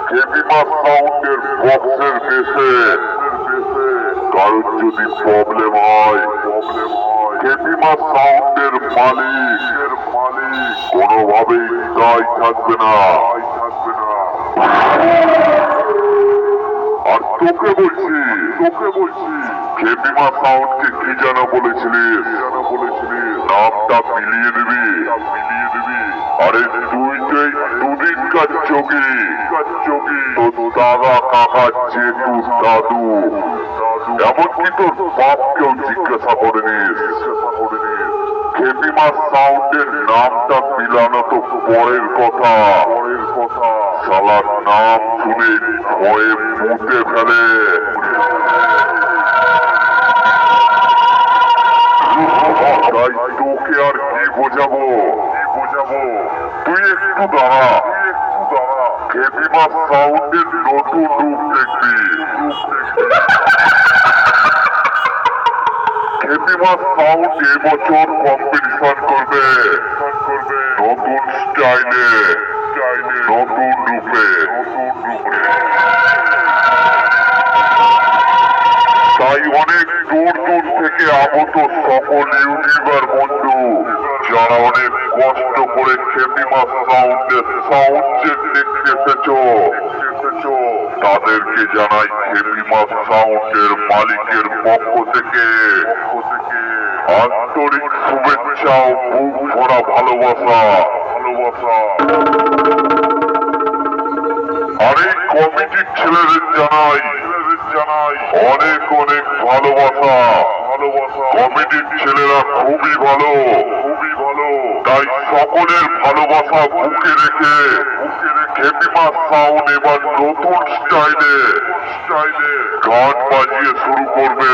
কেপিমা সাউন্ডের বক্সের বেসে কারোর যদি প্রবলেম হয় কেপিমা সাউন্ডের মালিক কোনোভাবেই দায় থাকবে না। আর তোকে বলছি কেপিমা সাউন্ডকে কি যেন বলেছিলিস? নামটা মিলিয়ে দিবি। আরে তুই যে দুদিনকার যোগী তোর দাদা কাকা জেঠু দাদু এমনকি তোর বাপকেও জিজ্ঞাসা করে নিস। কেপিমা সাউন্ডের নামটা মিলানো তো পরের কথা, শালার নাম শুনে ভয়ে মুতে ফেলে। তাই তোকে আর কি বোঝাবো? তুই একটু দাঁড়া, কেপিমা সাউন্ডের নতুন রূপ দেখবি। কেপিমা সাউন্ড এবছর কম্পিটিশন করবে নতুন স্টাইলে, নতুন রূপে। তাই অনেক দূর থেকে আগত সকল ইউটিউবার বন্ধু যারা অনেক কষ্ট করে কেপিমা সাউন্ডের সাউন্ড চেক দেখতে এসেছো তাদেরকে জানাই কেপিমা সাউন্ডের মালিকের পক্ষ থেকে আন্তরিক শুভেচ্ছা ও বুক ভরা ভালোবাসা। আর এই কমিটির ছেলেদের জানাই অনেক ভালোবাসা। কমিটির ছেলেরা খুবই ভালো, তাই সকলের ভালোবাসা বুকে রেখে কেপিমা সাউন্ড এবার নতুন স্টাইলে গান বাজিয়ে শুরু করবে।